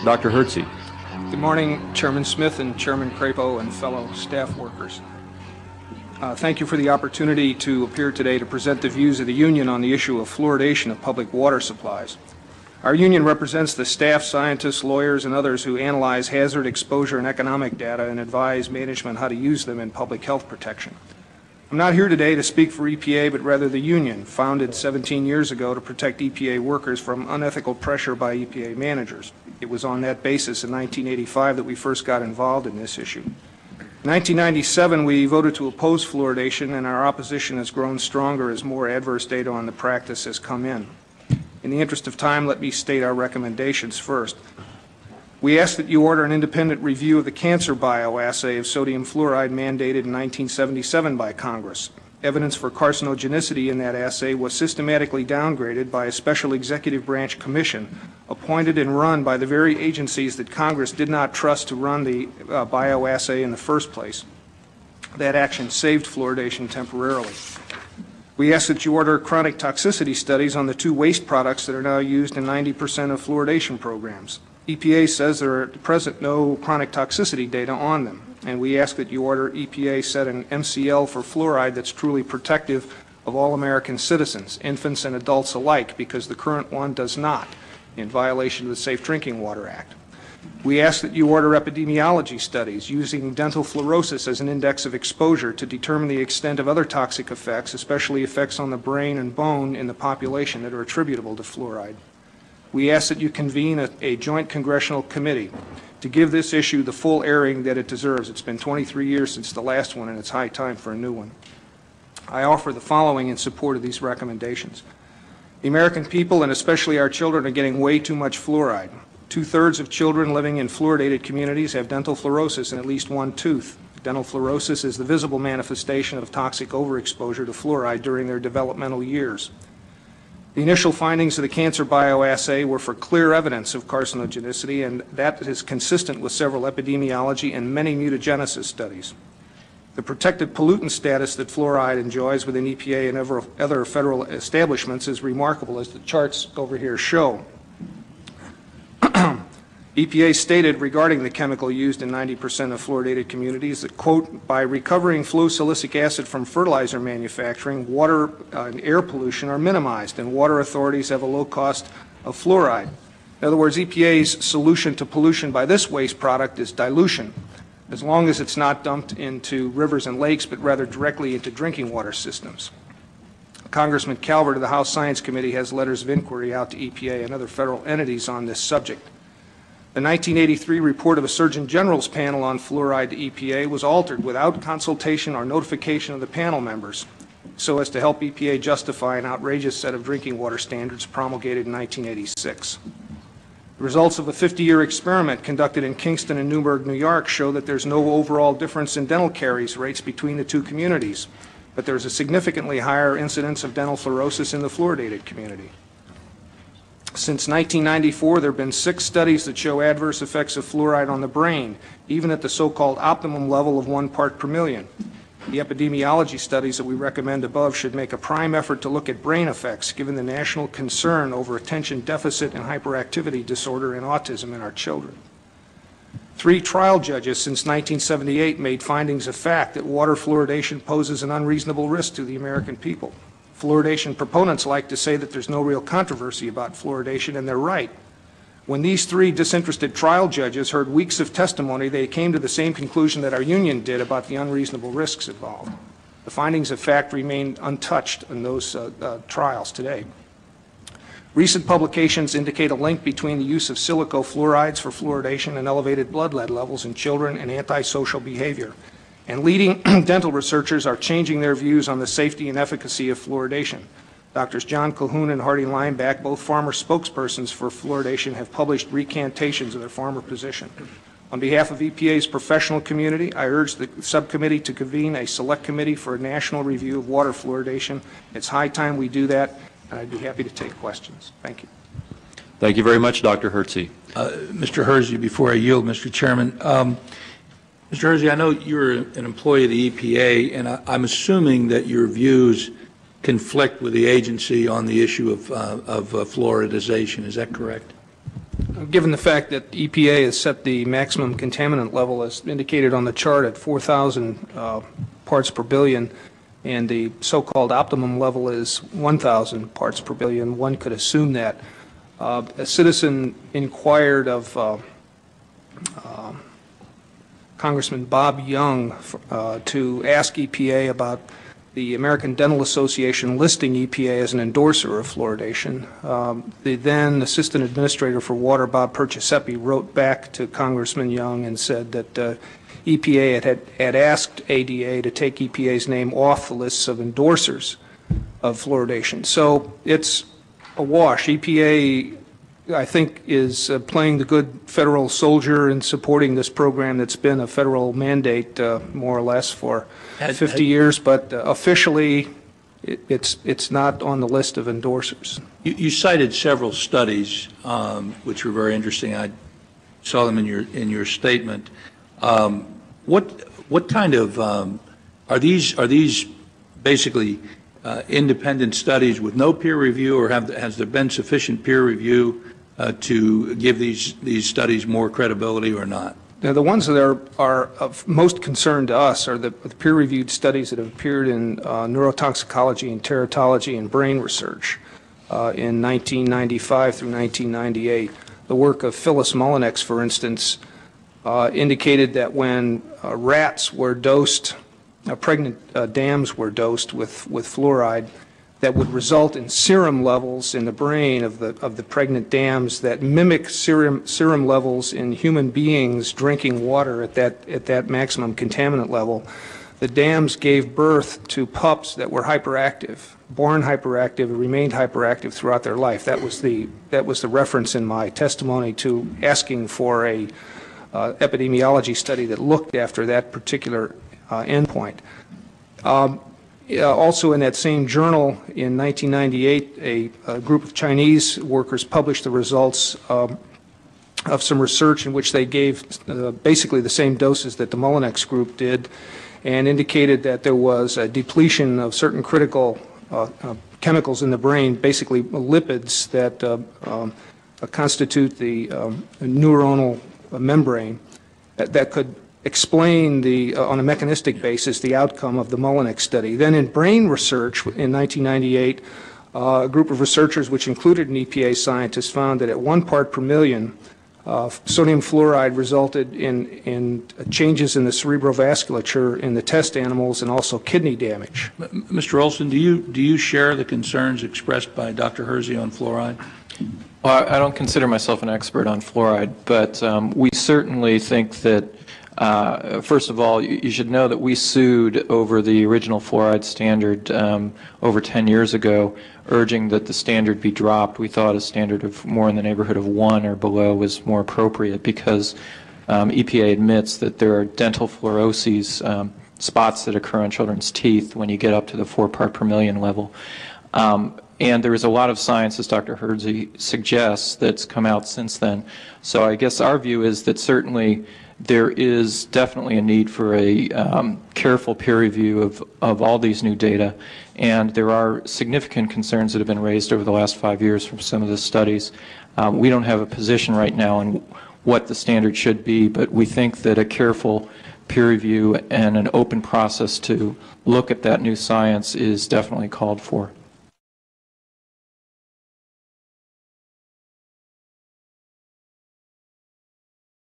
Dr. Hirzy. Good morning, Chairman Smith and Chairman Crapo and fellow staff workers. Thank you for the opportunity to appear today to present the views of the union on the issue of fluoridation of public water supplies. Our union represents the staff, scientists, lawyers, and others who analyze hazard, exposure, and economic data and advise management how to use them in public health protection. I'm not here today to speak for EPA, but rather the union, founded 17 years ago to protect EPA workers from unethical pressure by EPA managers. It was on that basis in 1985 that we first got involved in this issue. In 1997, we voted to oppose fluoridation, and our opposition has grown stronger as more adverse data on the practice has come in. In the interest of time, let me state our recommendations first. We ask that you order an independent review of the cancer bioassay of sodium fluoride mandated in 1977 by Congress. Evidence for carcinogenicity in that assay was systematically downgraded by a special executive branch commission appointed and run by the very agencies that Congress did not trust to run the bioassay in the first place. That action saved fluoridation temporarily. We ask that you order chronic toxicity studies on the two waste products that are now used in 90% of fluoridation programs. EPA says there are at present no chronic toxicity data on them, and we ask that you order EPA set an MCL for fluoride that's truly protective of all American citizens, infants and adults alike, because the current one does not, in violation of the Safe Drinking Water Act. We ask that you order epidemiology studies using dental fluorosis as an index of exposure to determine the extent of other toxic effects, especially effects on the brain and bone in the population that are attributable to fluoride. We ask that you convene a joint congressional committee to give this issue the full airing that it deserves. It's been 23 years since the last one, and it's high time for a new one. I offer the following in support of these recommendations. The American people, and especially our children, are getting way too much fluoride. 2/3 of children living in fluoridated communities have dental fluorosis in at least one tooth. Dental fluorosis is the visible manifestation of toxic overexposure to fluoride during their developmental years. The initial findings of the cancer bioassay were for clear evidence of carcinogenicity, and that is consistent with several epidemiology and many mutagenesis studies. The protected pollutant status that fluoride enjoys within EPA and other federal establishments is remarkable, as the charts over here show. EPA stated regarding the chemical used in 90% of fluoridated communities that, quote, by recovering fluosilicic acid from fertilizer manufacturing, water and air pollution are minimized, and water authorities have a low cost of fluoride. In other words, EPA's solution to pollution by this waste product is dilution, as long as it's not dumped into rivers and lakes, but rather directly into drinking water systems. Congressman Calvert of the House Science Committee has letters of inquiry out to EPA and other federal entities on this subject. The 1983 report of a Surgeon General's panel on fluoride to EPA was altered without consultation or notification of the panel members, so as to help EPA justify an outrageous set of drinking water standards promulgated in 1986. The results of a 50-year experiment conducted in Kingston and Newburgh, New York, show that there's no overall difference in dental caries rates between the two communities, but there's a significantly higher incidence of dental fluorosis in the fluoridated community. Since 1994, there have been 6 studies that show adverse effects of fluoride on the brain, even at the so-called optimum level of 1 part per million. The epidemiology studies that we recommend above should make a prime effort to look at brain effects, given the national concern over attention deficit and hyperactivity disorder and autism in our children. 3 trial judges since 1978 made findings of fact that water fluoridation poses an unreasonable risk to the American people. Fluoridation proponents like to say that there's no real controversy about fluoridation, and they're right. When these 3 disinterested trial judges heard weeks of testimony, they came to the same conclusion that our union did about the unreasonable risks involved. The findings of fact remain untouched in those trials today. Recent publications indicate a link between the use of silicofluorides for fluoridation and elevated blood lead levels in children and antisocial behavior. And leading dental researchers are changing their views on the safety and efficacy of fluoridation. Doctors John Calhoun and Hardy Lineback, both former spokespersons for fluoridation, have published recantations of their former position. On behalf of EPA's professional community, I urge the subcommittee to convene a select committee for a national review of water fluoridation. It's high time we do that, and I'd be happy to take questions. Thank you. Thank you very much, Dr. Hirzy. Mr. Hirzy, before I yield, Mr. Chairman, Mr. Hirzy, I know you're an employee of the EPA, and I'm assuming that your views conflict with the agency on the issue of fluoridization. Is that correct? given the fact that EPA has set the maximum contaminant level as indicated on the chart at 4,000 parts per billion, and the so-called optimum level is 1,000 parts per billion, one could assume that. A citizen inquired of Congressman Bob Young to ask EPA about the American Dental Association listing EPA as an endorser of fluoridation. The then Assistant Administrator for Water, Bob Perciasepi, wrote back to Congressman Young and said that EPA had asked ADA to take EPA's name off the lists of endorsers of fluoridation. So it's a wash. EPA, I think, is playing the good federal soldier in supporting this program that's been a federal mandate more or less for 50 years, but officially it's not on the list of endorsers. You cited several studies which were very interesting. I saw them in your statement. What kind of are these basically independent studies with no peer review, or has there been sufficient peer review to give these studies more credibility or not? Now, the ones that are of most concern to us are the peer-reviewed studies that have appeared in neurotoxicology and teratology and brain research in 1995 through 1998. The work of Phyllis Mullinex, for instance, indicated that when rats were dosed, pregnant dams were dosed with fluoride, that would result in serum levels in the brain of the pregnant dams that mimic serum levels in human beings drinking water at that maximum contaminant level. The dams gave birth to pups that were hyperactive, born hyperactive, and remained hyperactive throughout their life. That was the reference in my testimony to asking for a epidemiology study that looked after that particular endpoint. Also in that same journal in 1998, a group of Chinese workers published the results of some research in which they gave basically the same doses that the Mullinex group did, and indicated that there was a depletion of certain critical chemicals in the brain, basically lipids that constitute the neuronal membrane that could explain on a mechanistic basis the outcome of the Mullinex study. Then in brain research in 1998, a group of researchers which included an EPA scientist found that at 1 part per million, sodium fluoride resulted in changes in the cerebrovasculature in the test animals and also kidney damage. Mr. Olson, do you share the concerns expressed by Dr. Hirzy on fluoride? Well, I don't consider myself an expert on fluoride, but we certainly think that first of all, you should know that we sued over the original fluoride standard over 10 years ago, urging that the standard be dropped. We thought a standard of more in the neighborhood of 1 or below was more appropriate because EPA admits that there are dental fluoroses, spots that occur on children's teeth when you get up to the 4 part per million level. And there is a lot of science, as Dr. Hirzy suggests, that's come out since then. So I guess our view is that certainly there is definitely a need for a careful peer review of all these new data, and there are significant concerns that have been raised over the last 5 years from some of the studies. We don't have a position right now on what the standard should be, but we think that a careful peer review and an open process to look at that new science is definitely called for.